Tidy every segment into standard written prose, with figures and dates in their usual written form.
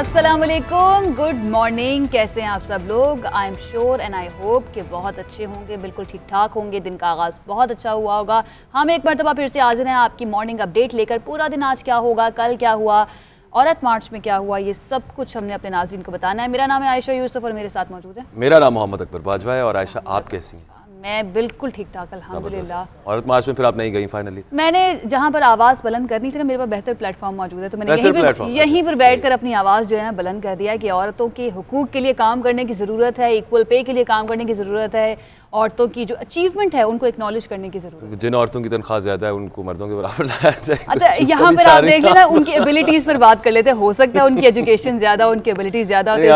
अस्सलामुअलैकुम, good morning. कैसे हैं आप सब लोग? I am sure and I hope कि बहुत अच्छे होंगे, बिल्कुल ठीक ठाक होंगे। दिन का आगाज़ बहुत अच्छा हुआ होगा। हम एक मरतबा फिर से हाजिर हैं आपकी मॉर्निंग अपडेट लेकर। पूरा दिन आज क्या होगा, कल क्या हुआ, औरत मार्च में क्या हुआ, ये सब कुछ हमने अपने नाज़रीन को बताना है। मेरा नाम है आयशा यूसुफ और मेरे साथ मौजूद है। मेरा नाम मोहम्मद अकबर बाजवा है। और आयशा, आप कैसी हैं? मैं बिल्कुल ठीक ठाक अल्हम्दुलिल्लाह। औरत मार्च में फिर आप नहीं गई फाइनली? मैंने जहाँ पर आवाज़ बुलंद करनी थी ना, मेरे पास बेहतर प्लेटफॉर्म मौजूद है, तो मैंने यहीं पर बैठकर अपनी आवाज़ जो है ना बुलंद कर दिया कि औरतों के हुकूक के लिए काम करने की ज़रूरत है, इक्वल पे के लिए काम करने की ज़रूरत है, औरतों की जो अचीवमेंट है उनको एक्नॉलेज करने की ज़रूरत है। जिन औरतों की तनख्वाह ज़्यादा है उनको मर्दों के बराबर लाया जाए। अच्छा, यहाँ पर आप देख लेना, उनकी एबिलिटीज़ पर बात कर लेते हैं। हो सकता है उनकी एजुकेशन ज़्यादा, उनकी एबिलिटीज़ ज़्यादा होती है।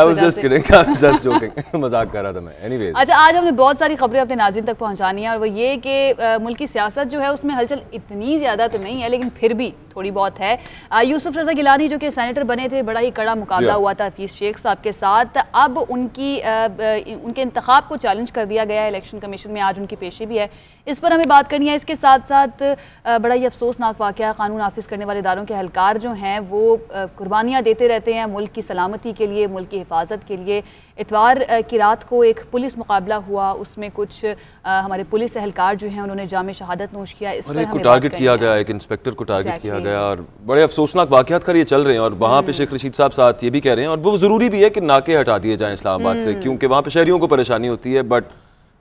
मजाक कर रहा था मैं। एनीवेज, अच्छा, आज हमने बहुत सारी खबरें अपने नाज़रीन तक पहुँचानी है, और वो ये कि मुल्क की सियासत जो है उसमें हलचल इतनी ज़्यादा तो नहीं है, लेकिन फिर भी थोड़ी बहुत है। यूसुफ रज़ा गिलानी जो कि सेनेटर बने थे, बड़ा ही कड़ा मुकाबला हुआ था हफीज़ शेख साहब के साथ। अब उनके इंतखाब को चैलेंज कर दिया गया है इलेक्शन कमीशन में। आज उनकी पेशी भी है, इस पर हमें बात करनी है। इसके साथ साथ बड़ा ही अफसोसनाक वाक़या, कानून नाफिज करने वाले इदारों के एहलकार जो हैं वो कुर्बानियाँ देते रहते हैं मुल्क की सलामती के लिए, मुल्क की हिफाजत के लिए। इतवार की रात को एक पुलिस मुकाबला हुआ, उसमें कुछ हमारे पुलिस एहलकार जो हैं उन्होंने जाम शहादत नोश किया। इस पर हमें टारगेट किया गया, एक इंस्पेक्टर को टारगेट किया गया, और बड़े अफसोसनाक वाक़यात खैर ये चल रहे हैं। और वहाँ पे शेख रशीद साहब साथ ये भी कह रहे हैं, और वो ज़रूरी भी है कि नाके हटा दिए जाएँ इस्लामाबाद से, क्योंकि वहाँ पे शहरियों को परेशानी होती है। बट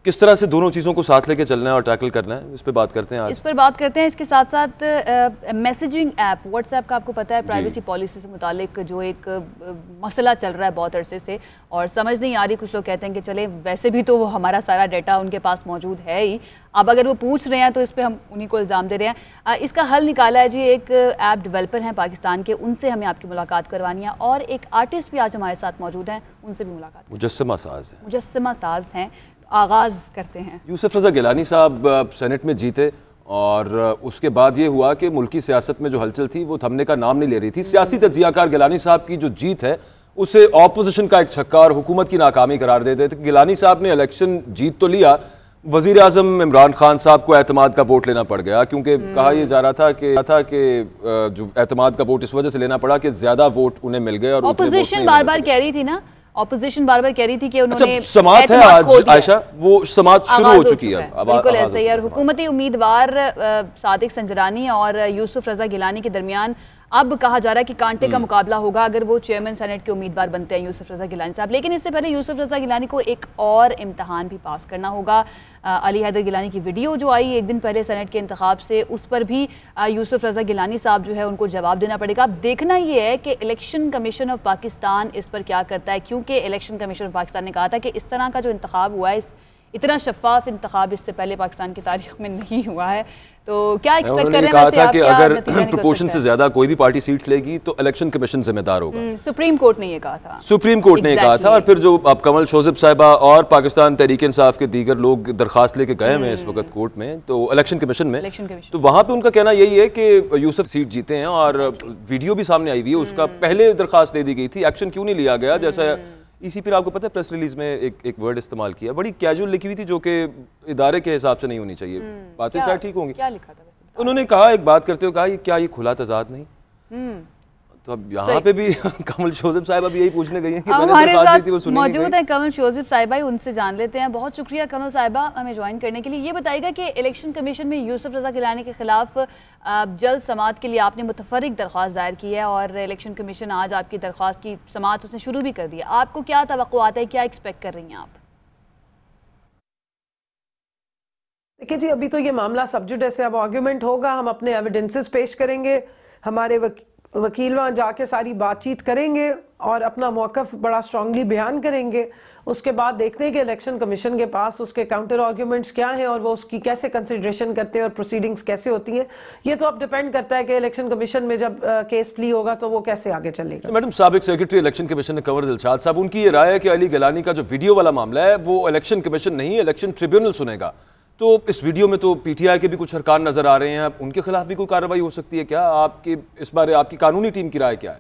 किस तरह से दोनों चीज़ों को साथ लेके चलना है और टैकल करना है, इस पर बात करते हैं आज। इस पर बात करते हैं। इसके साथ साथ मैसेजिंग ऐप व्हाट्सएप का, आपको पता है प्राइवेसी पॉलिसी से मुतालिक जो एक मसला चल रहा है बहुत अरसे से, और समझ नहीं आ रही। कुछ लोग कहते हैं कि चले वैसे भी तो वो हमारा सारा डाटा उनके पास मौजूद है ही, अब अगर वो पूछ रहे हैं तो इस पर हम उन्हीं को इल्ज़ाम दे रहे हैं। इसका हल निकाला है जी, एक ऐप डेवलपर हैं पाकिस्तान के, उनसे हमें आपकी मुलाकात करवानी है। और एक आर्टिस्ट भी आज हमारे साथ मौजूद हैं, उनसे भी मुलाकात। मुजस्समा साज हैं। आगाज़ करते हैं। यूसुफ रज़ा गिलानी साहब सेनेट में जीते, और उसके बाद ये हुआ कि मुल्की सियासत में जो हलचल थी वो थमने का नाम नहीं ले रही थी। सियासी तज्ज़ियाकार गिलानी साहब की जो जीत है उसे ऑपोजिशन का एक छक्का और हुकूमत की नाकामी करार देते थे। गिलानी साहब ने इलेक्शन जीत तो लिया, वज़ीर आज़म इमरान खान साहब को एतमाद का वोट लेना पड़ गया, क्योंकि कहा यह जा रहा था कि जो एतमाद का वोट इस वजह से लेना पड़ा कि ज़्यादा वोट उन्हें मिल गए। और ऑपोजिशन बार बार कह रही थी ना, ऑपोजिशन बार बार कह रही थी कि उन्होंने समात है आज आयशा, वो समात शुरू हो चुकी है। बिल्कुल ऐसे ही। और हुकूमती उम्मीदवार सादिक संजरानी और यूसुफ रज़ा गिलानी के दरमियान अब कहा जा रहा है कि कांटे का मुकाबला होगा अगर वो चेयरमैन सेनेट के उम्मीदवार बनते हैं यूसुफ रज़ा गिलानी साहब। लेकिन इससे पहले यूसुफ रज़ा गिलानी को एक और इम्तहान भी पास करना होगा। अली हैदर गिलानी की वीडियो जो आई एक दिन पहले सेनेट के इंतखाब से, उस पर भी यूसुफ रज़ा गिलानी साहब जो है उनको जवाब देना पड़ेगा। अब देखना ये है कि इलेक्शन कमीशन ऑफ पाकिस्तान इस पर क्या करता है, क्योंकि इलेक्शन कमीशन ऑफ पाकिस्तान ने कहा था कि इस तरह का जो इंतखाब हुआ है, इतना शफाफ इंतखाब इससे पहले पाकिस्तान की तारीख में नहीं हुआ है। तो क्या एक्सपेक्ट कर रहे हैं? कहा था कि अगर प्रोपोर्शन से ज्यादा कोई भी पार्टी सीट लेगी तो इलेक्शन कमीशन जिम्मेदार होगा। सुप्रीम कोर्ट ने ये कहा था। सुप्रीम कोर्ट ने ये कहा था। और फिर जो अब कमल शोज़िब साहिबा और पाकिस्तान तहरीक इंसाफ के दीगर लोग दरखास्त लेके गए हैं इस वक्त कोर्ट में, तो इलेक्शन कमीशन में, तो वहाँ पे उनका कहना यही है कि यूसुफ सीट जीते हैं, और वीडियो भी सामने आई हुई है, उसका पहले दरखास्त दे दी गई थी, एक्शन क्यों नहीं लिया गया। जैसा इसी पर आपको पता है प्रेस रिलीज में एक वर्ड इस्तेमाल किया, बड़ी कैजुअल लिखी हुई थी, जो कि इदारे के हिसाब से नहीं होनी चाहिए। बातें शायद ठीक होंगी। क्या लिखा था वैसे? उन्होंने कहा, एक बात करते हुए कहा, क्या ये खुला तजाद नहीं? तो अब यहाँ पे भी कमल शोज़िब साहिबा भी यही पूछने गई हैं कि हमारे साथ मौजूद है कमल शोज़िब साहिबा, उनसे जान लेते हैं। बहुत शुक्रिया कमल साहिबा हमें ज्वाइन करने के लिए। ये बताइएगा कि इलेक्शन कमीशन में यूसुफ रज़ा गिलानी के खिलाफ जल्द समात के लिए आपने मुतफर्रिक दरख्वास्त दायर की है, और इलेक्शन कमीशन आज आपकी दरख्वास्त की समात उसने शुरू भी कर दिया। आपको क्या तवक्कुआत है, क्या एक्सपेक्ट कर रही हैं आप? देखिए जी, अभी तो ये मामला सब जुडिस है, अब आर्ग्यूमेंट होगा, हम अपने एविडेंसेस पेश करेंगे, हमारे वकील वहाँ जाके सारी बातचीत करेंगे और अपना मौक़िफ़ बड़ा स्ट्रांगली बयान करेंगे। उसके बाद देखते हैं कि इलेक्शन कमीशन के पास उसके काउंटर आर्ग्यूमेंट्स क्या हैं और वो उसकी कैसे कंसिडरेशन करते हैं और प्रोसीडिंग्स कैसे होती हैं। ये तो अब डिपेंड करता है कि इलेक्शन कमीशन में जब केस प्ली होगा तो वो कैसे आगे चलेगा। मैडम, साबिक secretary election commission Kanwar Dilshad साहब, उनकी ये राय है कि अली गिलानी का जो वीडियो वाला मामला है वो इलेक्शन कमीशन नहीं, इलेक्शन ट्रिब्यूनल सुनेगा। तो इस वीडियो में तो पीटीआई के भी कुछ अरकान नजर आ रहे हैं, उनके खिलाफ भी कोई कार्रवाई हो सकती है क्या? आपकी इस बारे आपकी कानूनी टीम की राय क्या है?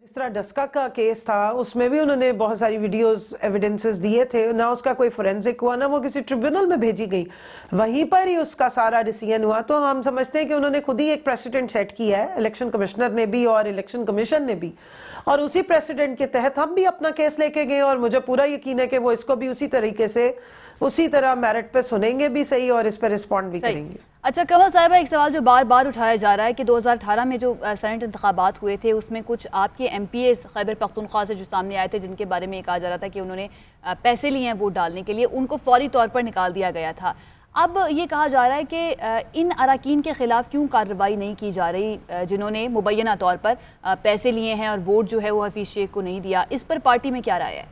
जिस तरह डस्का का केस था उसमें भी उन्होंने बहुत सारी वीडियोस एविडेंसेस दिए थे, ना उसका कोई फोरेंसिक हुआ, ना वो किसी ट्रिब्यूनल में भेजी गई, वहीं पर ही उसका सारा डिसीजन हुआ। तो हम समझते हैं कि उन्होंने खुद ही एक प्रेसिडेंट सेट किया है, इलेक्शन कमिश्नर ने भी और इलेक्शन कमीशन ने भी, और उसी प्रेसिडेंट के तहत हम भी अपना केस लेके गए और मुझे पूरा यकीन है कि वो इसको भी उसी तरीके से उसी तरह मेरिट पे सुनेंगे भी सही और इस पर रिस्पॉन्ड भी करेंगे। अच्छा कमल साहिबा, एक सवाल जो बार बार उठाया जा रहा है कि 2018 में जो सेनेट इंतखाबात हुए थे उसमें कुछ आपके MPs खैबर पख्तूनख्वा से जो सामने आए थे, जिनके बारे में कहा जा रहा था कि उन्होंने पैसे लिए हैं वोट डालने के लिए, उनको फौरी तौर पर निकाल दिया गया था। अब ये कहा जा रहा है कि इन अराकीन के खिलाफ क्यों कार्रवाई नहीं की जा रही जिन्होंने मुबैना तौर पर पैसे लिए हैं और वोट जो है वो हफीज शेख को नहीं दिया। इस पर पार्टी में क्या राय है?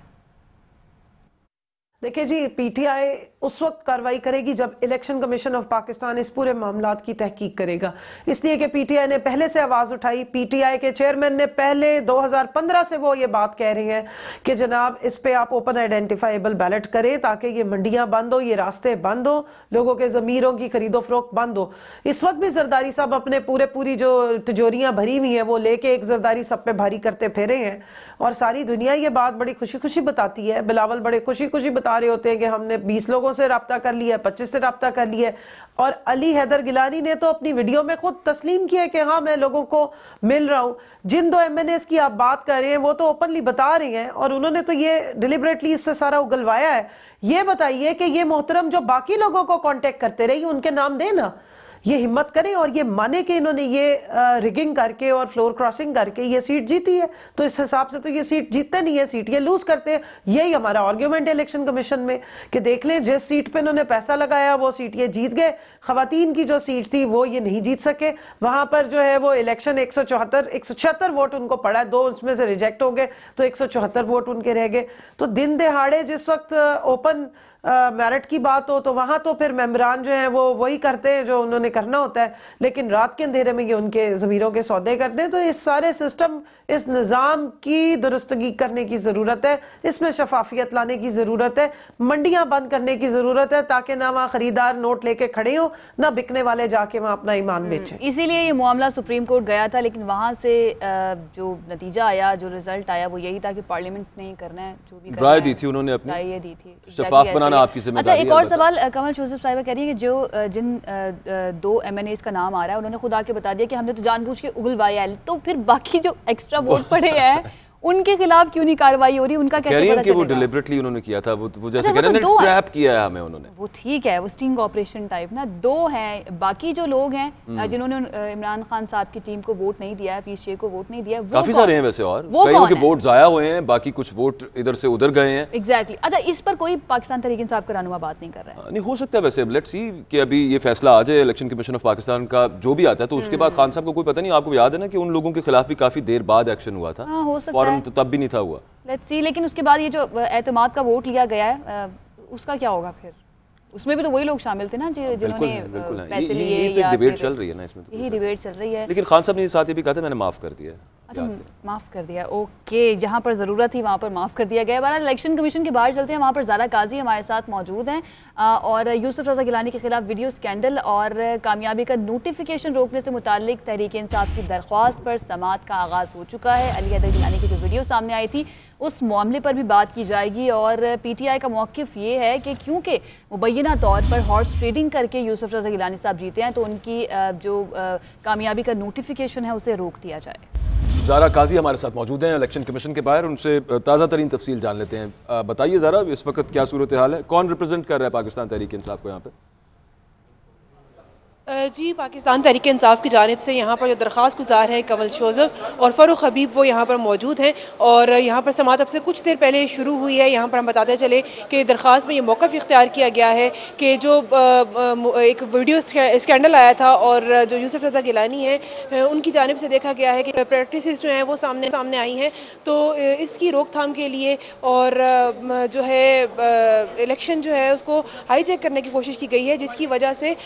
देखिए जी, PTI उस वक्त कार्रवाई करेगी जब इलेक्शन कमीशन ऑफ पाकिस्तान इस पूरे मामलात की तहकीक करेगा, इसलिए कि PTI ने पहले से आवाज़ उठाई। PTI के चेयरमैन ने पहले 2015 से वो ये बात कह रहे हैं कि जनाब इस पे आप ओपन आइडेंटिफाइबल बैलेट करें ताकि ये मंडियां बंद हो, ये रास्ते बंद हो, लोगों के ज़मीरों की खरीदो फरोख्त बंद हो। इस वक्त भी जरदारी साहब अपने पूरी जो तिजोरियाँ भरी हुई हैं वो लेके एक जरदारी सब पे भारी करते फिरे हैं और सारी दुनिया ये बात बड़ी खुशी खुशी बताती है। बिलावल बड़े खुशी खुशी बता रहे होते हैं कि हमने 20 लोगों से रब्ता कर लिया, 25 से रब्ता कर लिया, और अली हैदर गिलानी ने तो अपनी वीडियो में खुद तस्लीम किया कि हाँ मैं लोगों को मिल रहा हूँ। जिन 2 MNAs की आप बात कर रहे हैं वो तो ओपनली बता रहे हैं और उन्होंने तो ये डिलिबरेटली इससे सारा उगलवाया है। ये बताइए कि ये मोहतरम जो बाकी लोगों को कांटेक्ट करते रहे उनके नाम देना, ये हिम्मत करें और ये माने कि इन्होंने ये रिगिंग करके और फ्लोर क्रॉसिंग करके ये सीट जीती है, तो इस हिसाब से तो ये सीट जीतते नहीं है, सीट ये लूज करते हैं। यही हमारा आर्ग्यूमेंट है इलेक्शन कमीशन में कि देख लें जिस सीट पे इन्होंने पैसा लगाया वो सीट ये जीत गए, खवातीन की जो सीट थी वो ये नहीं जीत सके। वहां पर जो है वो इलेक्शन 176 वोट उनको पड़ा, 2 उसमें से रिजेक्ट हो गए तो 174 वोट उनके रह गए। तो दिन दहाड़े जिस वक्त ओपन मेरिट की बात हो तो वहां तो फिर मेंबरान जो है वो वही करते हैं जो उन्होंने करना होता है, लेकिन रात के अंधेरे में ये उनके ज़मीरों के सौदे करते हैं। तो इस सारे सिस्टम, इस निज़ाम की दुरुस्तगी करने की ज़रूरत है, इसमें शफाफियत लाने की ज़रूरत है, मंडियां बंद करने की ज़रूरत है ताकि ना वहाँ ख़रीदार नोट लेके खड़े हो, ना बिकने वाले जाके वहाँ अपना ईमान बेचें। इसीलिए ये मामला सुप्रीम कोर्ट गया था, लेकिन वहाँ से जो नतीजा आया, जो रिजल्ट आया वो यही था कि पार्लियामेंट नहीं करना है, जो भी राय दी थी उन्होंने, अपनी राय दी थी, शफाफ बनाना आपकी जिम्मेदारी है। अच्छा एक और सवाल, कमल जोसेफ साहिबा कह रही है कि जो जिन 2 MNAs का नाम आ रहा है उन्होंने खुद आके बता दिया कि हमने तो जानबूझ के उगलवाया है, तो फिर बाकी जो एक्स्ट्रा वोट पड़े हैं उनके खिलाफ क्यों नहीं कार्रवाई हो रही? उनका कैसे पता चलेगा? वो डिलिबरेटली उन्होंने किया था, वो जैसे कह रहे हैं ट्रैप किया है हमें उन्होंने। वो ठीक है, वो स्टिंग ऑपरेशन टाइप ना, 2 हैं, बाकी जो लोग हैं जिन्होंने इमरान खान साहब की टीम को वोट नहीं दिया है, हफीज शेख को वोट नहीं दिया, वो काफी सारे हैं वैसे, और कईयों के वोट जाया हुए हैं, बाकी कुछ वोट इधर से उधर गए हैं। एग्जैक्टली। अच्छा, इस पर कोई पाकिस्तान तहरीक इंसाफ का रहनुमा बात नहीं कर रहा है? नहीं हो सकता है वैसे, लेट्स सी कि अभी ये फैसला आ जाए इलेक्शन कमीशन ऑफ पाकिस्तान का जो भी आता है, तो उसके बाद खान साहब को कोई पता नहीं। आपको याद है ना कि उन लोगों के खिलाफ भी काफी देर बाद एक्शन हुआ था, फौरन तो तब भी नहीं था हुआ। Let's see. लेकिन उसके बाद ये जो एतमाद का वोट लिया गया है उसका क्या होगा फिर? उसमें भी तो वही लोग शामिल थे ना जिन्होंने पैसे लिए। ये डिबेट चल रही है ना इसमें, यही डिबेट चल रही है। लेकिन खान साहब ने साथ ये भी कहा था मैंने माफ कर दिया। अच्छा, माफ़ कर दिया, ओके, जहाँ पर ज़रूरत थी वहाँ पर माफ़ कर दिया गया। बहरहाल इलेक्शन कमीशन के बाहर चलते हैं, वहाँ पर ज़ारा काजी हमारे साथ मौजूद हैं और यूसुफ रज़ा गिलानी के खिलाफ वीडियो स्कैंडल और कामयाबी का नोटिफिकेशन रोकने से मुताल्लिक तहरीक इंसाफ की दरख्वास्त पर समाअत का आगाज़ हो चुका है। अली हैदर गिलानी की जो वीडियो सामने आई थी उस मामले पर भी बात की जाएगी और PTI का मौक़िफ़ ये है कि क्योंकि मुबैना तौर पर हॉर्स ट्रेडिंग करके यूसुफ रज़ा गिलानी साहब जीते हैं तो उनकी जो कामयाबी का नोटिफिकेशन है उसे रोक दिया जाए। ज़ारा काजी हमारे साथ मौजूद हैं इलेक्शन कमीशन के बाहर, उनसे ताज़ा तरीन तफसील जान लेते हैं। बताइए ज़रा इस वक्त क्या सूरत हाल है, कौन रिप्रेजेंट कर रहा है पाकिस्तान तहरीक इंसाफ को यहाँ पे? जी, पाकिस्तान तहरीक इंसाफ की जानिब से यहाँ पर जो दरख्वास्त गुजार है कमल जोसेफ और फ़ारूक हबीब वो यहाँ पर मौजूद हैं और यहाँ पर समाअत अब से कुछ देर पहले शुरू हुई है। यहाँ पर हम बताते चले कि दरख्वास्त में ये मौक़िफ़ इख्तियार किया गया है कि जो एक वीडियो स्कैंडल आया था और जो यूसुफ रज़ा गिलानी है उनकी जानिब से देखा गया है कि प्रैक्टिस जो हैं वो सामने आई हैं, तो इसकी रोकथाम के लिए और जो है इलेक्शन जो है उसको हाईजैक करने की कोशिश की गई है, जिसकी वजह से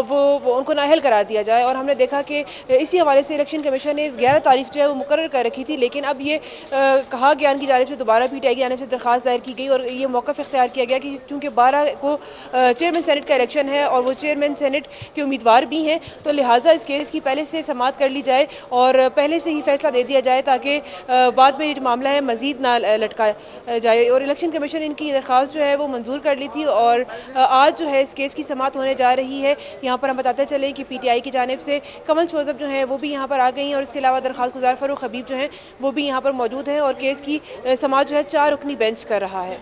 वो उनको नाअहल करार दिया जाए। और हमने देखा कि इसी हवाले से इलेक्शन कमीशन ने 11 तारीख जो है वो मुकर्रर कर रखी थी, लेकिन अब ये कहा गया उनकी जानिब से दोबारा PTI की जानिब से दरखास्त दायर की गई और ये मौक़िफ़ इख्तियार किया गया कि चूँकि 12 को चेयरमैन सेनेट का इलेक्शन है और वो चेयरमैन सेनेट के उम्मीदवार भी हैं, तो लिहाजा इस केस की पहले से समाअत कर ली जाए और पहले से ही फैसला दे दिया जाए ताकि बाद में ये जो मामला है मजीद ना लटकाया जाए। और इलेक्शन कमीशन इनकी दरख्वास्त जो है वो मंजूर कर ली थी और आज जो है इस केस की समाअत होने जा रही है। यहाँ पर हम बताते चले कि PTI की जानिब से कमल शोजब जो है वो भी यहाँ पर आ गई हैं और इसके अलावा दरख्वास्त गुजार फरूख हबीब जो हैं वो भी यहाँ पर मौजूद हैं और केस की समाअत जो है 4 रुकनी बेंच कर रहा है।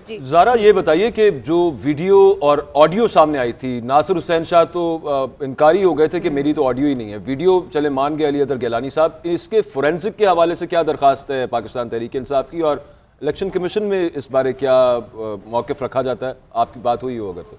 जी ज़ारा, ये बताइए कि जो वीडियो और ऑडियो सामने आई थी, नासिर हुसैन शाह तो इनकारी हो गए थे कि मेरी तो ऑडियो ही नहीं है, वीडियो चले मान गए अली अदर गिलानी साहब, इसके फोरेंसिक के हवाले से क्या दरखास्त है पाकिस्तान तहरीक इंसाफ की और इलेक्शन कमीशन में इस बारे क्या मौक़िफ़ रखा जाता है? आपकी बात हुई हो अगर तो?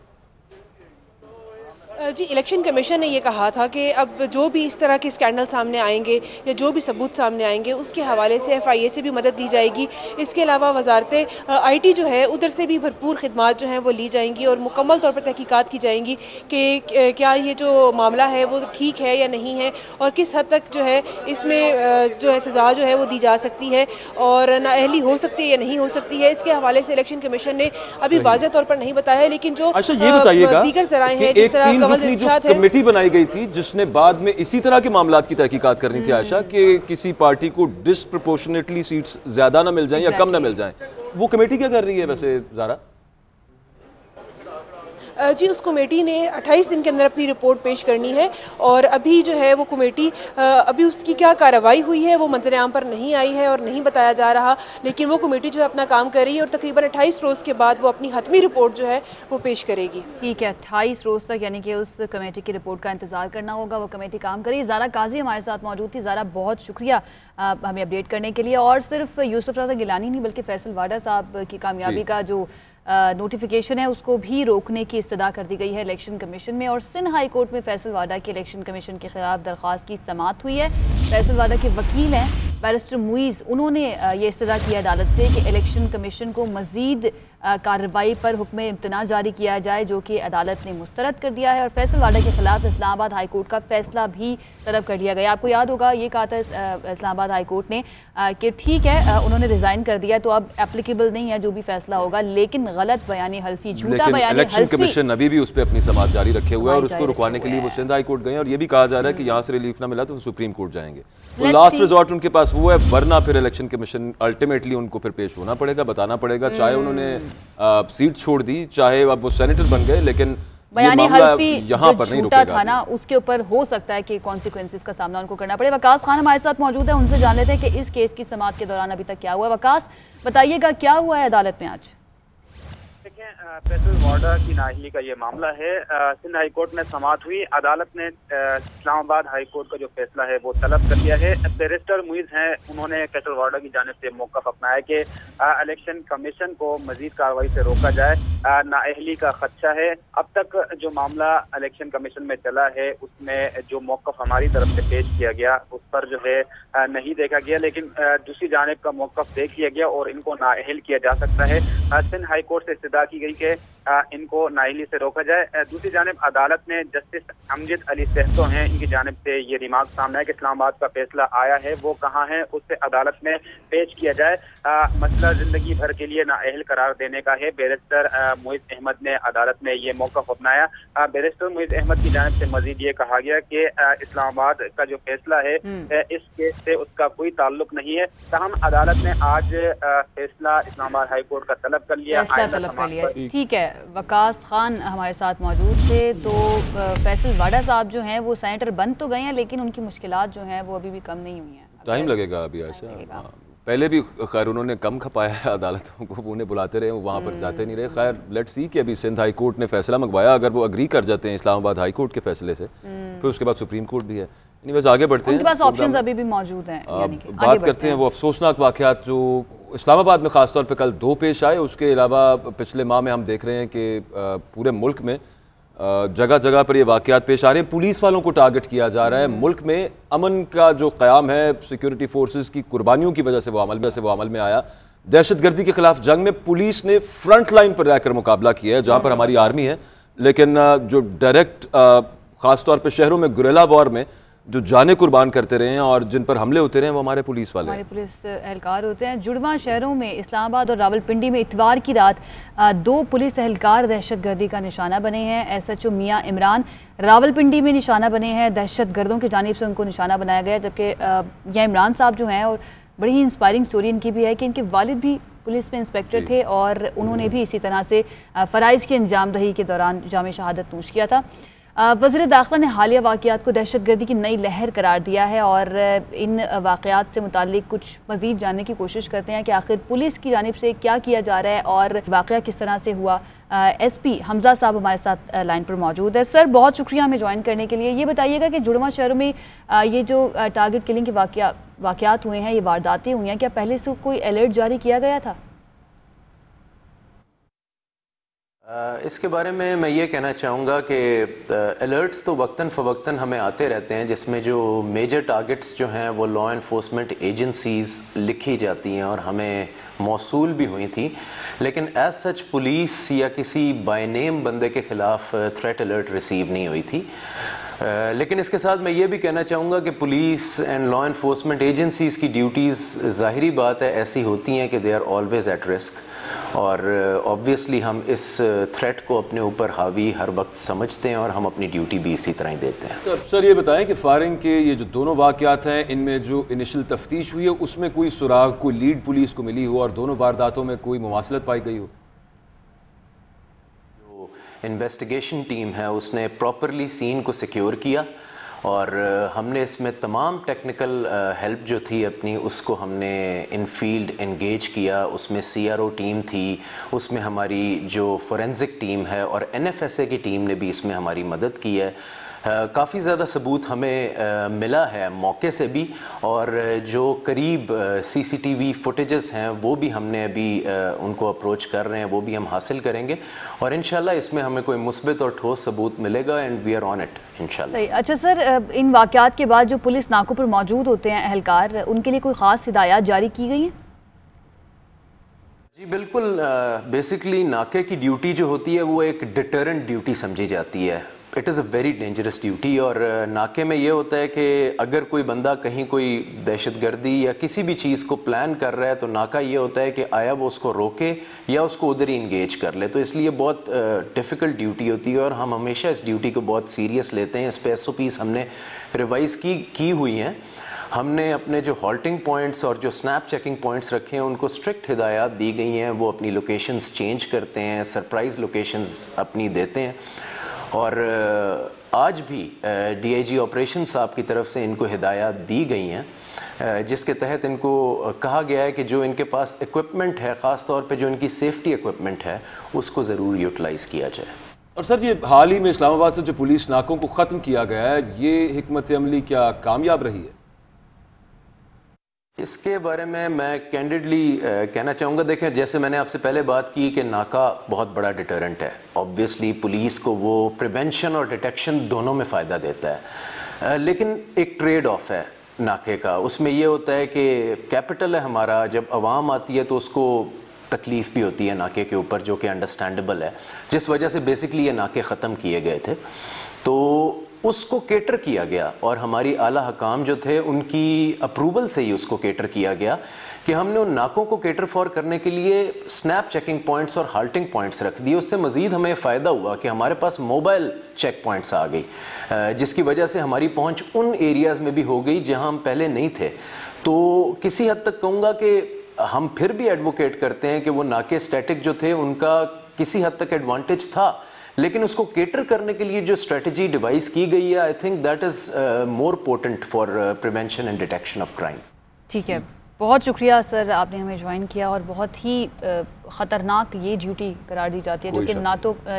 जी, इलेक्शन कमीशन ने ये कहा था कि अब जो भी इस तरह के स्कैंडल सामने आएंगे या जो भी सबूत सामने आएंगे उसके हवाले से FIA से भी मदद दी जाएगी। इसके अलावा वजारत IT जो है उधर से भी भरपूर खिदमात जो हैं वो ली जाएंगी और मुकम्मल तौर पर तहकीकात की जाएंगी कि क्या ये जो मामला है वो ठीक है या नहीं है और किस हद तक जो है इसमें जो है सज़ा जो है वो दी जा सकती है और नाअहली हो सकती है या नहीं हो सकती है। इसके हवाले से इलेक्शन कमीशन ने अभी वाज़ेह तौर पर नहीं बताया, लेकिन जो दीगर ज़राए हैं जिस तरह जो कमेटी बनाई गई थी जिसने बाद में इसी तरह के मामलात की तहकीकात करनी थी आशा, कि किसी पार्टी को डिस्प्रपोर्शनेटली सीट्स ज्यादा ना मिल जाएं या कम ना मिल जाएं, वो कमेटी क्या कर रही है वैसे ज़ारा? जी, उस कमेटी ने 28 दिन के अंदर अपनी रिपोर्ट पेश करनी है और अभी जो है वो कमेटी अभी उसकी क्या कार्रवाई हुई है वो मंजर आम पर नहीं आई है और नहीं बताया जा रहा, लेकिन वो कमेटी जो है अपना काम कर रही है और तकरीबन 28 रोज़ के बाद वो अपनी हतमी रिपोर्ट जो है वो पेश करेगी। ठीक है, 28 रोज़ तक यानी कि उस कमेटी की रिपोर्ट का इंतजार करना होगा, वो कमेटी काम करेगी। ज़ारा काजी हमारे साथ मौजूद थी। ज़ारा, बहुत शुक्रिया हमें अपडेट करने के लिए। और सिर्फ यूसुफ रज़ा गिलानी नहीं बल्कि फैसल वाडा साहब की कामयाबी का जो नोटिफिकेशन है उसको भी रोकने की इस्तदा कर दी गई है इलेक्शन कमीशन में। और सिंध हाई कोर्ट में फैसल वाडा की इलेक्शन कमीशन के खिलाफ दरख्वास्त की समाअत हुई है। फैसल वाडा के वकील हैं बैरिस्टर मुईज़, उन्होंने ये इस्तदा किया अदालत से कि इलेक्शन कमीशन को मज़ीद कार्रवाई पर हुक्म इम्तना जारी किया जाए, जो कि अदालत ने मुस्तरद कर दिया है। और फैसल वाडा के खिलाफ इस्लामाबाद हाई कोर्ट का फैसला भी तलब कर लिया गया। आपको याद होगा ये कहा था इस्लामाबाद हाई कोर्ट ने कि ठीक है उन्होंने रिज़ाइन कर दिया तो अब एप्लीकेबल नहीं है जो भी फैसला होगा, लेकिन गलत बयानी हल्फी, झूठा बयानी इलेक्शन कमीशन अभी भी उस पर अपनी समाअत जारी रखे हुए है और उसको रुकवाने के लिए वो सिंध हाई कोर्ट गए और ये भी कहा जा रहा है कि यहाँ से रिलीफ ना मिला तो सुप्रीम कोर्ट जाएंगे। तो लास्ट रिजॉर्ट उनके पास वो है, वरना फिर इलेक्शन कमीशन अल्टीमेटली उनको फिर पेश होना पड़ेगा, बताना पड़ेगा, चाहे उन्होंने सीट छोड़ दी चाहे अब वो सेनेटर बन गए, लेकिन बयानी हल्फी यहाँ पर नहीं रुकेगा था ना, उसके ऊपर हो सकता है कि कॉन्सिक्वेंसेस का सामना उनको करना पड़े। वकास खान हमारे साथ मौजूद है, उनसे जान लेते हैं कि इस केस की समाअत के दौरान अभी तक क्या हुआ है। वकास, बताइएगा क्या हुआ है अदालत में आज? फैसल वाडा की नाअहली का ये मामला है। सिंध हाई कोर्ट में समाअत हुई। अदालत ने इस्लामाबाद हाई कोर्ट का जो फैसला है वो तलब कर लिया है। बैरिस्टर मुईज़ हैं, उन्होंने फैसल वाडा की जानिब से मौक़िफ़ अपनाया कि इलेक्शन कमीशन को मजीद कार्रवाई से रोका जाए, नाअहली का खदशा है। अब तक जो मामला इलेक्शन कमीशन में चला है उसमें जो मौक़िफ़ हमारी तरफ से पेश किया गया उस पर जो है नहीं देखा गया, लेकिन दूसरी जानिब का मौक़िफ़ देख लिया गया और इनको नाअहल किया जा सकता है। सिंध हाई कोर्ट से इस्तदा की गई कि इनको नाअहली से रोका जाए। दूसरी जानिब अदालत ने जस्टिस अमजद अली सहतो हैं, इनकी जानिब से ये रिमार्क सामने है कि इस्लामाबाद का फैसला आया है वो कहाँ है उससे अदालत में पेश किया जाए। मसला जिंदगी भर के लिए नाअहल करार देने का है। बैरिस्टर मुईज़ अहमद ने अदालत में ये मौक़िफ़ अपनाया। बैरिस्टर मुईज़ अहमद की जानिब से मजीद ये कहा गया कि इस्लामाबाद का जो फैसला है इस केस से उसका कोई ताल्लुक नहीं है। तहम अदालत ने आज फैसला इस्लामाबाद हाई कोर्ट का तलब कर लिया। ठीक है, वकास खान हमारे साथ मौजूद थे। तो फैसल वाडा साहब जो हैं वो सेनेटर बन तो गए हैं लेकिन उनकी मुश्किलात जो हैं वो अभी भी कम नहीं हुई हैं। टाइम लगेगा अभी आशा, पहले भी खैर उन्होंने कम खपाया है अदालतों को, उन्हें बुलाते रहे, वहाँ पर जाते नहीं रहे। खैर लेट्स सी कि अभी सिंध हाई कोर्ट ने फैसला मंगवाया, अगर वो अग्री कर जाते हैं इस्लामाबाद हाई कोर्ट के फैसले से फिर उसके बाद सुप्रीम कोर्ट भी है। बस आगे बढ़ते हैं, उनके पास ऑप्शंस अभी भी मौजूद हैं। बात करते हैं वो अफसोसनाक वाक़यात जो इस्लामाबाद में ख़ासतौर पर कल 2 पेश आए। उसके अलावा पिछले माह में हम देख रहे हैं कि पूरे मुल्क में जगह जगह पर ये वाक़यात पेश आ रहे हैं, पुलिस वालों को टारगेट किया जा रहा है। मुल्क में अमन का जो क़याम है सिक्योरिटी फोर्सेस की कुर्बानियों की वजह से वो अमल में आया। दहशतगर्दी के खिलाफ जंग में पुलिस ने फ्रंट लाइन पर रहकर मुकाबला किया है, जहाँ पर हमारी आर्मी है, लेकिन जो डायरेक्ट ख़ासतौर पर शहरों में गुरिल्ला वॉर में जो जाने कुर्बान करते रहे हैं और जिन पर हमले होते रहे हैं वो हमारे पुलिस वाले, हमारे पुलिस एहलकार होते हैं। जुड़वा शहरों में इस्लामाबाद और रावलपिंडी में इतवार की रात 2 पुलिस एहलकार दहशतगर्दी का निशाना बने हैं। SHO मियां इमरान रावलपिंडी में निशाना बने हैं, दहशतगर्दों की जानिब से उनको निशाना बनाया गया। जबकि यह इमरान साहब जो हैं, और बड़ी ही इंस्पायरिंग स्टोरी इनकी भी है कि इनके वालिद भी पुलिस में इंस्पेक्टर थे और उन्होंने भी इसी तरह से फ़राइज़ की अंजामदही के दौरान जाम शहादत नोश किया था। वज़ीर दाखिला ने हालिया वाक़यात को दहशतगर्दी की नई लहर करार दिया है और इन वाक़यात से मुताल्लिक कुछ मज़ीद जानने की कोशिश करते हैं कि आखिर पुलिस की जानिब से क्या किया जा रहा है और वाक़या किस तरह से हुआ। SP हमजा साहब हमारे साथ लाइन पर मौजूद है। सर, बहुत शुक्रिया हमें ज्वाइन करने के लिए। ये बताइएगा कि जुड़वा शहरों में ये जो टारगेट किलिंग के वाक़यात हुए हैं, ये वारदातें हुई हैं, क्या पहले से कोई अलर्ट जारी किया गया था? इसके बारे में मैं ये कहना चाहूँगा कि अलर्ट्स तो वक्तन फ़वक्तन हमें आते रहते हैं, जिसमें जो मेजर टारगेट्स जो हैं वो लॉ एनफोर्समेंट एजेंसीज़ लिखी जाती हैं और हमें मौसूल भी हुई थी, लेकिन एज सच पुलिस या किसी बाय नेम बंदे के ख़िलाफ़ थ्रेट अलर्ट रिसीव नहीं हुई थी। लेकिन इसके साथ मैं ये भी कहना चाहूँगा कि police and law enforcement agencies की ड्यूटीज़ ज़ाहिरी बात है ऐसी होती हैं कि they are always at risk, और ऑब्वियसली हम इस थ्रेट को अपने ऊपर हावी हर वक्त समझते हैं और हम अपनी ड्यूटी भी इसी तरह ही देते हैं। तो सर ये बताएं कि फायरिंग के ये जो दोनों वाक़यात हैं, इनमें जो इनिशियल तफ्तीश हुई है उसमें कोई सुराग, कोई लीड पुलिस को मिली हो और दोनों वारदातों में कोई मुमासलत पाई गई हो? जो इन्वेस्टिगेशन टीम है उसने प्रॉपरली सीन को सिक्योर किया और हमने इसमें तमाम टेक्निकल हेल्प जो थी अपनी उसको हमने इन फील्ड एंगेज किया। उसमें CRO टीम थी, उसमें हमारी जो फोरेंसिक टीम है और NFSA की टीम ने भी इसमें हमारी मदद की है। काफ़ी ज़्यादा सबूत हमें मिला है मौके से भी, और जो करीब CCTV फुटेजेस हैं वो भी हमने अभी उनको अप्रोच कर रहे हैं, वो भी हम हासिल करेंगे और इंशाल्लाह इसमें हमें कोई मुस्बित और ठोस सबूत मिलेगा and we are on it इंशाल्लाह। अच्छा सर, इन वाक़यात के बाद जो पुलिस नाकों पर मौजूद होते हैं एहलकार, उनके लिए कोई ख़ास हिदायत जारी की गई हैं? जी बिल्कुल, बेसिकली नाके की ड्यूटी जो होती है वो एक डिटरेंट ड्यूटी समझी जाती है। It is a very dangerous duty, और नाके में ये होता है कि अगर कोई बंदा कहीं कोई दहशतगर्दी या किसी भी चीज़ को प्लान कर रहा है तो नाका ये होता है कि आया वो उसको रोके या उसको उधर ही इंगेज कर ले। तो इसलिए बहुत डिफ़िकल्ट ड्यूटी होती है और हम हमेशा इस ड्यूटी को बहुत सीरियस लेते हैं। इस पर SOPs हमने रिवाइज़ की हुई हैं। हमने अपने जो हॉल्टिंग पॉइंट्स और जो स्नैप चेकिंग पॉइंट्स रखे हैं उनको स्ट्रिक्ट हिदायत दी गई हैं, वो अपनी लोकेशंस चेंज करते हैं, सरप्राइज़ लोकेशंस अपनी देते हैं। और आज भी DIG ऑपरेशन साहब की तरफ से इनको हिदायत दी गई हैं, जिसके तहत इनको कहा गया है कि जो इनके पास इक्विपमेंट है, ख़ास तौर पे जो इनकी सेफ्टी इक्विपमेंट है, उसको ज़रूर यूटिलाइज़ किया जाए। और सर ये हाल ही में इस्लामाबाद से जो पुलिस नाकों को ख़त्म किया गया है, ये हिकमत अमली क्या कामयाब रही है? इसके बारे में मैं कैंडिडली कहना चाहूँगा, देखें जैसे मैंने आपसे पहले बात की कि नाका बहुत बड़ा डिटरेंट है। ऑब्वियसली पुलिस को वो प्रिवेंशन और डिटेक्शन दोनों में फ़ायदा देता है, लेकिन एक ट्रेड ऑफ है नाके का। उसमें ये होता है कि कैपिटल है हमारा, जब आवाम आती है तो उसको तकलीफ़ भी होती है नाके के ऊपर, जो कि अंडरस्टैंडेबल है, जिस वजह से बेसिकली ये नाके ख़त्म किए गए थे। तो उसको केटर किया गया और हमारी आला हकाम जो थे उनकी अप्रूवल से ही उसको केटर किया गया कि हमने उन नाकों को केटर फॉर करने के लिए स्नैप चेकिंग पॉइंट्स और हाल्टिंग पॉइंट्स रख दिए। उससे मज़ीद हमें फ़ायदा हुआ कि हमारे पास मोबाइल चेक पॉइंट्स आ गई, जिसकी वजह से हमारी पहुंच उन एरियाज़ में भी हो गई जहां हम पहले नहीं थे। तो किसी हद तक कहूँगा कि हम फिर भी एडवोकेट करते हैं कि वो नाके स्टैटिक जो थे उनका किसी हद तक एडवांटेज था, लेकिन उसको केटर करने के लिए जो स्ट्रेटजी डिवाइस की गई है, I think that is more potent for prevention and detection of crime. ठीक है, बहुत शुक्रिया सर, आपने हमें ज्वाइन किया और बहुत ही ख़तरनाक ये ड्यूटी करार दी जाती है जो कि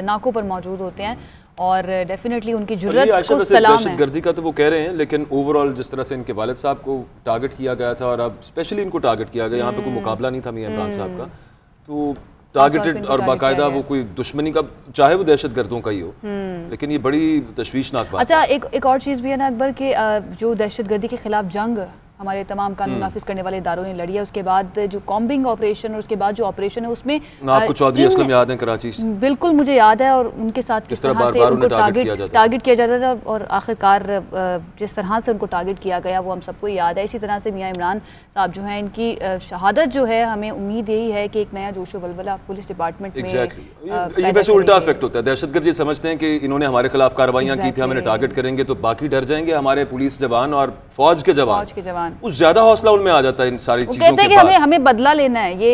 नाकों पर मौजूद होते हैं और डेफिनेटली उनकी जुर्रत को सलाम है। दहशतगर्दी का तो वो कह रहे हैं, लेकिन ओवरऑल जिस तरह से इनके वालिद साहब को टारगेट किया गया था और अब स्पेशली इनको टारगेट किया गया, यहाँ पे कोई मुकाबला नहीं था मियां इमरान साहब का, तो टारगेटेड और बाकायदा वो कोई दुश्मनी का, चाहे वो दहशतगर्दों का ही हो, लेकिन ये बड़ी तशवीशनाक बात। अच्छा, एक और चीज़ भी है ना अकबर के, जो दहशतगर्दी के खिलाफ जंग हमारे तमाम कानून नाफिज करने वाले इदारों ने लड़ी है। उसके बाद जो कॉम्बिंग ऑपरेशन और उसके बाद जो ऑपरेशन है उसमें आपको चौधरी असलम याद है कराची? बिल्कुल मुझे याद है, और उनके साथ किस तरह से उनको टारगेट किया जाता था और आखिरकार जिस तरह से उनको टारगेट किया गया वो हम सबको याद है। इसी तरह से मियां इमरान साहब जो हैं, इनकी शहादत जो है, हमें उम्मीद यही है कि एक नया जोशो बलबला पुलिस डिपार्टमेंट में ये वैसे उल्टा इफेक्ट होता है। दहशतगर्द ये समझते हैं कि इन्होंने हमारे खिलाफ कार्रवाइयां की थी, हमें टारगेट करेंगे तो बाकी डर जाएंगे, हमारे पुलिस जवान और फौज के जवान उस ज्यादा हौसला उनमें आ जाता है इन सारी चीजों कहते हैं कि हमें बदला लेना है, ये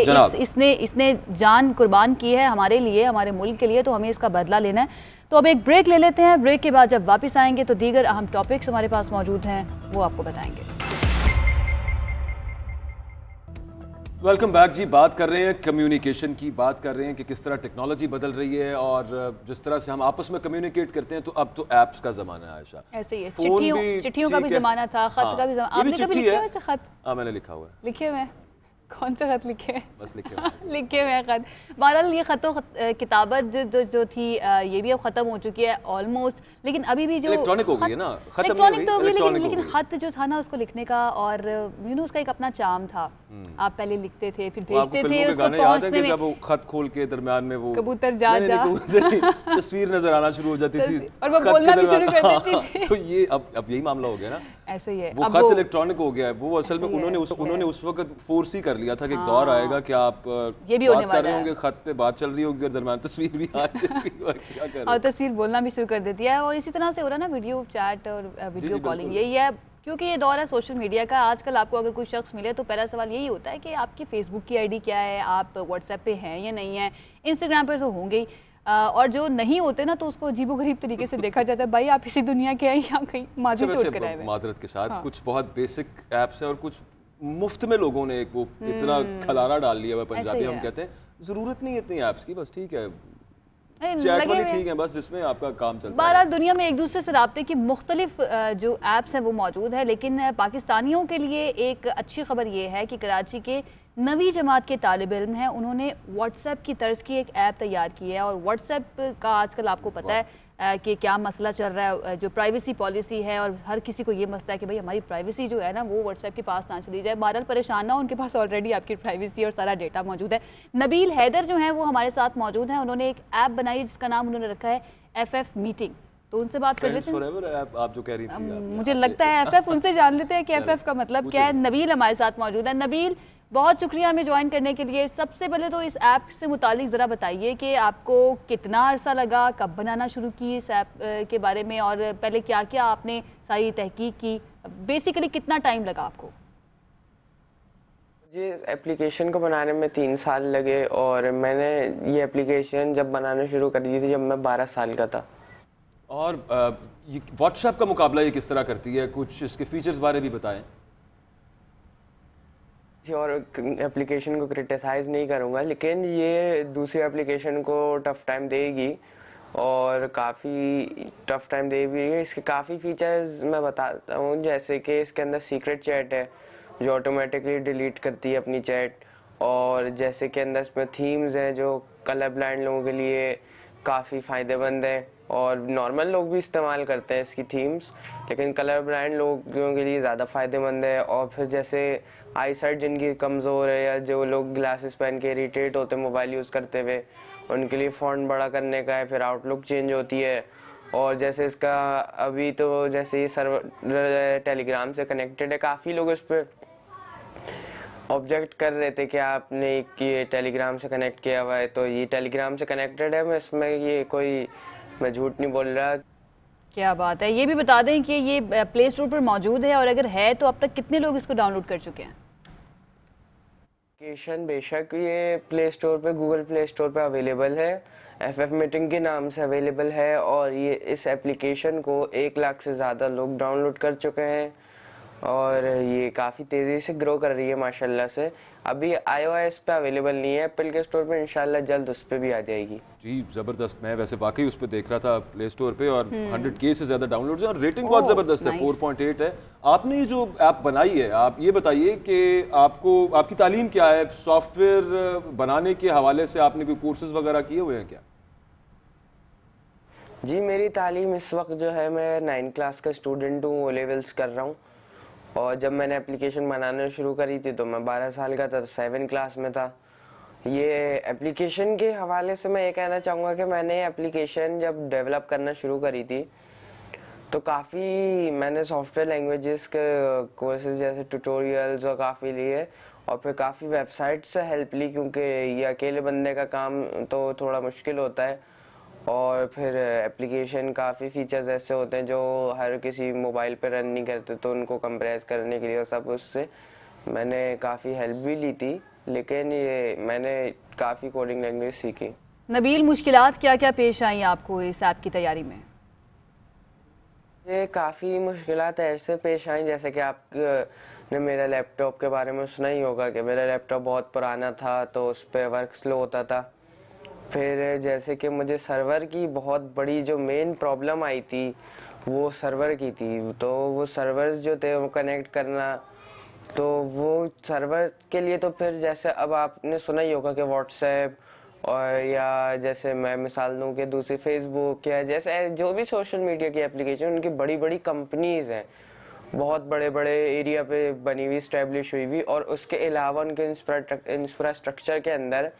इसने जान कुर्बान की है हमारे लिए, हमारे मुल्क के लिए, तो हमें इसका बदला लेना है। तो अब एक ब्रेक ले लेते हैं, ब्रेक के बाद जब वापस आएंगे तो दीगर अहम टॉपिक्स हमारे पास मौजूद हैं, वो आपको बताएंगे। वेलकम बैक जी। बात कर रहे हैं कम्युनिकेशन की, बात कर रहे हैं कि किस तरह टेक्नोलॉजी बदल रही है और जिस तरह से हम आपस में कम्युनिकेट करते हैं, तो अब तो ऐप्स का जमाना है आयशा। ऐसे ही है, चिट्ठियों का भी जमाना था, खत का भी जमाना। आपने कभी लिखा है वैसे खत? हाँ, मैंने लिखा हुआ है। लिखे हुए? कौन सा खत लिखे? बस लिखे हुए लिखे हुए खत। बहरहाल ये खतों किताबत जो थी ये भी अब खत्म हो चुकी है ऑलमोस्ट, लेकिन अभी भी जो इलेक्ट्रॉनिक हो गई है ना, इलेक्ट्रॉनिक तो होगी, लेकिन खत जो था ना उसको लिखने का और उसका एक अपना चार्म था। आप पहले लिखते थे, फिर भेजते थे, उसको पहुंचने में जब खत खोल के दरमियान में वो कबूतर जा तस्वीर नजर आना शुरू हो जाती थी और वो बोलना भी शुरू कर देती थी। तो ये अब यही मामला हो गया ना, ऐसे ही है। वो खत इलेक्ट्रॉनिक हो गया है। वो असल में उन्होंने उस वक्त फोर्स ही कर लिया था कि एक दौर आएगा कि आप ये भी होने बात कर रहे होंगे, खत पे बात चल रही होगी और दरमियान तस्वीर भी आ जाएगी और तस्वीर बोलना भी शुरू कर देती है। और इसी तरह से हो रहा है ना वीडियो चैट और वीडियो कॉलिंग, यही है क्योंकि ये दौर है सोशल मीडिया का। आजकल आपको अगर कोई शख्स मिले तो पहला सवाल यही होता है कि आपकी फेसबुक की आईडी क्या है, आप व्हाट्सएप पे हैं या नहीं है, इंस्टाग्राम पे तो होंगे ही, और जो नहीं होते ना तो उसको अजीबोगरीब तरीके से देखा जाता है, भाई आप इसी दुनिया के हैं या कहीं माजी से उठ कर आए हुए। माजरत के साथ कुछ बहुत बेसिक ऐप्स हैं और कुछ मुफ्त में लोगों ने एक वो इतना खलारा डाल लिया है, पंजाबी हम कहते हैं, जरूरत नहीं है इतनी ऐप्स की, बस ठीक है चैट वाली ठीक है, बस जिसमें आपका काम चलता है। बहरहाल दुनिया में एक दूसरे से राब्ते की मुख्तलिफ जो ऐप्स हैं वो मौजूद है, लेकिन पाकिस्तानियों के लिए एक अच्छी खबर ये है कि कराची के 9वीं जमात के तालिब इल्म हैं, उन्होंने व्हाट्सएप की तर्ज की एक ऐप तैयार की है। और व्हाट्सएप का आजकल आपको पता है कि क्या मसला चल रहा है, जो प्राइवेसी पॉलिसी है, और हर किसी को ये मसला है कि भाई हमारी प्राइवेसी जो है ना वो व्हाट्सएप के पास ना चली जाए। बहरहाल परेशान ना हो, उनके पास ऑलरेडी आपकी प्राइवेसी और सारा डेटा मौजूद है। नबील हैदर जो है वो हमारे साथ मौजूद हैं, उन्होंने एक ऐप बनाई जिसका नाम उन्होंने रखा है FF मीटिंग। तो उनसे बात कर लेते हैं। आप जो कह रही थी, मुझे लगता है FF, उनसे जान लेते हैं कि FF का मतलब क्या है। नबील हमारे साथ मौजूद है। नबील, बहुत शुक्रिया हमें ज्वाइन करने के लिए। सबसे पहले तो इस ऐप से मुतालिक ज़रा बताइए कि आपको कितना अरसा लगा, कब बनाना शुरू की इस ऐप के बारे में, और पहले क्या क्या आपने सारी तहकीक की, बेसिकली कितना टाइम लगा आपको? मुझे इस एप्लीकेशन को बनाने में 3 साल लगे और मैंने ये एप्लीकेशन जब बनाना शुरू कर दी थी जब मैं 12 साल का था। और व्हाट्सएप का मुकाबला ये किस तरह करती है, कुछ इसके फीचर्स बारे भी बताएं। और एप्लीकेशन को क्रिटिसाइज़ नहीं करूँगा, लेकिन ये दूसरी एप्लीकेशन को टफ़ टाइम देगी और काफ़ी टफ़ टाइम देगी। इसके काफ़ी फीचर्स मैं बताता हूँ, जैसे कि इसके अंदर सीक्रेट चैट है जो ऑटोमेटिकली डिलीट करती है अपनी चैट, और जैसे कि अंदर इसमें थीम्स हैं जो कलर ब्लाइंड लोगों के लिए काफ़ी फ़ायदेमंद है, और नॉर्मल लोग भी इस्तेमाल करते हैं इसकी थीम्स, लेकिन कलर ब्लाइंड लोगों के लिए ज़्यादा फ़ायदेमंद है। और फिर जैसे आई साइट जिनकी कमज़ोर है या जो लोग ग्लासेस पहन के इरिटेट होते हैं मोबाइल यूज़ करते हुए, उनके लिए फ़ॉन्ट बड़ा करने का है, फिर आउटलुक चेंज होती है। और जैसे इसका अभी तो जैसे ये सर्वर टेलीग्राम से कनेक्टेड है, काफ़ी लोग इस पर ऑब्जेक्ट कर रहे थे कि आपने ये टेलीग्राम से कनेक्ट किया हुआ है, तो ये टेलीग्राम से कनेक्टेड है। मैं इसमें ये कोई मैं झूठ नहीं बोल रहा। क्या बात है। ये भी बता दें कि ये प्ले स्टोर पर मौजूद है, और अगर है तो अब तक कितने लोग इसको डाउनलोड कर चुके हैं? एप्लीकेशन बेशक ये प्ले स्टोर पे, गूगल प्ले स्टोर पे अवेलेबल है, FF मीटिंग के नाम से अवेलेबल है, और ये इस एप्लीकेशन को 1 लाख से ज़्यादा लोग डाउनलोड कर चुके हैं और ये काफ़ी तेज़ी से ग्रो कर रही है माशाल्लाह से। अभी iOS पे अवेलेबल नहीं है, एप्पल के स्टोर पे इंशाल्लाह जल्द उस पे भी आ जाएगी। जी ज़बरदस्त। मैं वैसे वाकई उस पे देख रहा था प्ले स्टोर पे, और 100K से ज़्यादा डाउनलोड्स हैं और रेटिंग बहुत ज़बरदस्त है, 4.8 है। आपने ये जो ऐप बनाई है, आप ये बताइए कि आपकी तालीम क्या है, सॉफ्टवेयर बनाने के हवाले से आपने कोई कोर्सेज वगैरह किए हुए हैं क्या? जी मेरी तालीम इस वक्त जो है, मैं 9th क्लास का स्टूडेंट हूँ, O लेवल्स कर रहा हूँ, और जब मैंने एप्लीकेशन बनाना शुरू करी थी तो मैं 12 साल का था, 7 क्लास में था। ये एप्लीकेशन के हवाले से मैं ये कहना चाहूँगा कि मैंने एप्लीकेशन जब डेवलप करना शुरू करी थी तो काफ़ी मैंने सॉफ्टवेयर लैंग्वेजेस के कोर्सेज जैसे ट्यूटोरियल्स और काफ़ी लिए और फिर काफ़ी वेबसाइट से हेल्प ली, क्योंकि ये अकेले बंदे का काम तो थोड़ा मुश्किल होता है। और फिर एप्लीकेशन काफ़ी फीचर्स ऐसे होते हैं जो हर किसी मोबाइल पे रन नहीं करते, तो उनको कंप्रेस करने के लिए और सब उससे मैंने काफ़ी हेल्प भी ली थी, लेकिन ये मैंने काफ़ी कोडिंग लैंग्वेज सीखी। नबील, मुश्किलात क्या क्या पेश आई आपको इस ऐप की तैयारी में? ये काफ़ी मुश्किलात ऐसे पेश आई, जैसे कि आपने मेरा लैपटॉप के बारे में सुना ही होगा कि मेरा लैपटॉप बहुत पुराना था तो उस पर वर्क स्लो होता था। फिर जैसे कि मुझे सर्वर की बहुत बड़ी जो मेन प्रॉब्लम आई थी वो सर्वर की थी, तो वो सर्वर्स जो थे वो कनेक्ट करना, तो वो सर्वर के लिए तो फिर जैसे अब आपने सुना ही होगा कि व्हाट्सएप और या जैसे मैं मिसाल दूं कि दूसरी फेसबुक या जैसे जो भी सोशल मीडिया की एप्लीकेशन, उनकी बड़ी बड़ी कंपनीज हैं, बहुत बड़े बड़े एरिया पे बनी हुई, स्टैब्लिश हुई हुई, और उसके अलावा उनके इंफ्रास्ट्रक्चर के अंदर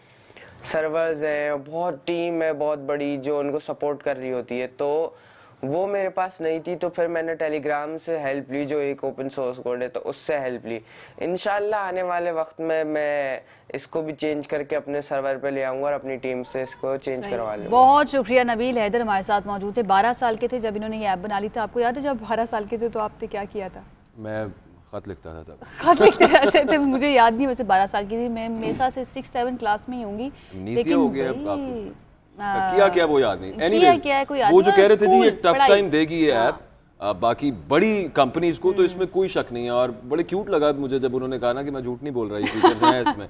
सर्वर्स हैं, बहुत टीम है बहुत बड़ी जो उनको सपोर्ट कर रही होती है। तो वो मेरे पास नहीं थी, तो फिर मैंने टेलीग्राम से हेल्प ली, जो एक ओपन सोर्स कोड है, तो उससे हेल्प ली। इंशाल्लाह आने वाले वक्त में मैं इसको भी चेंज करके अपने सर्वर पे ले आऊंगा और अपनी टीम से इसको चेंज करवा लूंगा। बहुत शुक्रिया। नबील हैदर हमारे साथ मौजूद थे। 12 साल के थे जब इन्होंने ये ऐप बना ली था। आपको याद है जब 12 साल के थे तो आपने क्या किया था? मैं खत लिखता था तब। खत लिखते रहते थे, मुझे याद नहीं, वैसे 12 साल की थी मैं, मेरे ख्याल से 6-7 क्लास में ही होंगी। लेकिन हो गया किया क्या वो याद नहीं। Anyways, वो जो कह रहे थे जी ये टफ टाइम देगी ये ऐप बाकी बड़ी कंपनीज को, तो इसमें कोई शक नहीं है। और बड़े क्यूट लगा मुझे जब उन्होंने कहा ना कि मैं झूठ नहीं बोल रहा, ये फीचर्स हैं इसमें।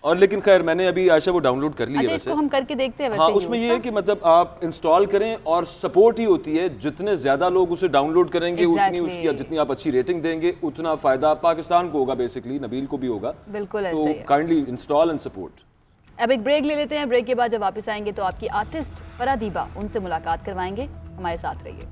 और लेकिन खैर मैंने अभी आयशा वो डाउनलोड कर ली है। अच्छा, इसको हम करके देखते हैं। हाँ, उसमें ये है कि मतलब आप इंस्टॉल करें और सपोर्ट ही होती है, जितने ज्यादा लोग उसे डाउनलोड करेंगे उतनी उसकी, जितनी आप अच्छी रेटिंग देंगे उतना फायदा पाकिस्तान को होगा, बेसिकली नबील को भी होगा। बिल्कुल तो काइंडली इंस्टॉल एंड सपोर्ट। अब एक ब्रेक ले लेते हैं। ब्रेक के बाद जब वापस आएंगे तो आपकी आर्टिस्ट फरा दीबा, उनसे मुलाकात करवाएंगे। हमारे साथ रहिए।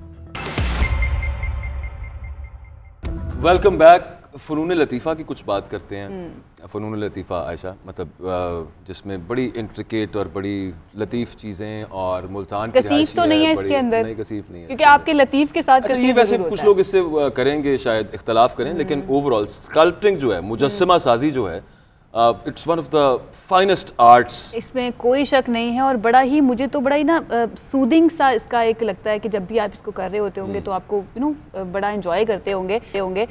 Welcome back. फ़नून लतीफ़ा की कुछ बात करते हैं। फ़नून लतीफ़ा आयशा, मतलब जिसमें बड़ी इंट्रिकेट और बड़ी लतीफ़ चीज़ें और मुल्तान की कसीफ तो नहीं है इसके अंदर? नहीं, कसीफ नहीं है, क्योंकि आपके लतीफ़ के साथ ये वैसे कुछ लोग इससे करेंगे, शायद इख्तलाफ करें, लेकिन ओवरऑल स्कल्पटिंग जो है, मुजस्समा साजी जो है, it's one of the finest arts, इसमें कोई शक नहीं है। और बड़ा ही, मुझे तो बड़ा ही ना सूदिंग सा इसका एक लगता है कि जब भी आप इसको कर रहे होते होंगे तो आपको बड़ा एंजॉय करते होंगे।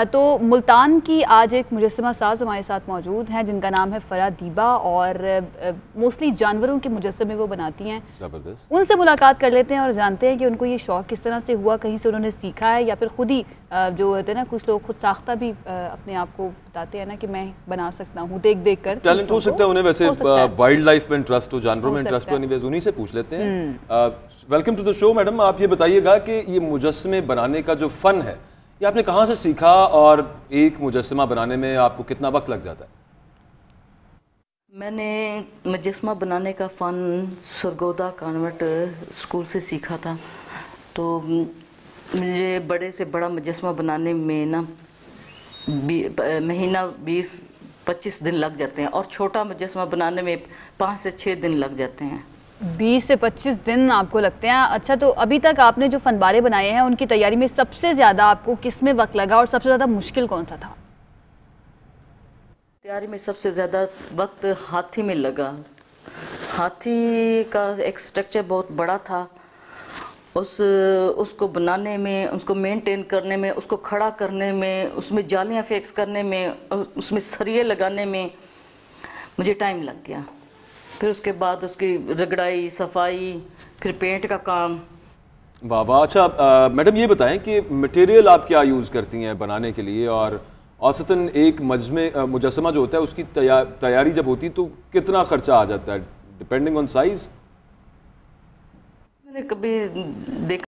तो मुल्तान की आज एक मुजस्समा साज हमारे साथ मौजूद हैं जिनका नाम है फरा दीबा, और मोस्टली जानवरों के मुजस्समे वो बनाती हैं। ज़बरदस्त। उनसे मुलाकात कर लेते हैं और जानते हैं कि उनको ये शौक़ किस तरह से हुआ, कहीं से उन्होंने सीखा है या फिर खुद ही जो होते हैं ना, कुछ लोग खुद साख्ता भी अपने आप को बताते हैं ना कि मैं बना सकता हूँ देख देख कर। टैलेंट हो सकता है उन्हें, वैसे वाइल्ड लाइफ में इंटरेस्ट हो, जानवरों में इंटरेस्ट हो, एनीवेज उन्हीं से पूछ लेते हैं। Welcome to the show madam. आप ये बताइएगा कि ये मुजस्समे बनाने का जो फ़न है ये आपने कहाँ से सीखा और एक मुजस्समा बनाने में आपको कितना वक्त लग जाता है? मैंने मुजस्समा बनाने का फ़न सरगोदा कॉन्वेंट स्कूल से सीखा था। तो मुझे बड़े से बड़ा मुजस्समा बनाने में ना महीना 20-25 दिन लग जाते हैं, और छोटा मुजस्समा बनाने में 5 से 6 दिन लग जाते हैं। 20 से 25 दिन आपको लगते हैं? अच्छा, तो अभी तक आपने जो फनबारे बनाए हैं उनकी तैयारी में सबसे ज़्यादा आपको किस में वक्त लगा और सबसे ज़्यादा मुश्किल कौन सा था? तैयारी में सबसे ज़्यादा वक्त हाथी में लगा। हाथी का एक स्ट्रक्चर बहुत बड़ा था, उसको बनाने में, उसको मेंटेन करने में, उसको खड़ा करने में, उसमें जालियाँ फिक्स करने में, उसमें सरिये लगाने में मुझे टाइम लग गया। फिर उसके बाद उसकी रगड़ाई, सफाई, फिर पेंट का काम। वाह। अच्छा मैडम, ये बताएं कि मटेरियल आप क्या यूज़ करती हैं बनाने के लिए, और औसतन एक मुजस्समा जो होता है उसकी तैयारी जब होती है तो कितना खर्चा आ जाता है डिपेंडिंग ऑन साइज? मैंने कभी देखा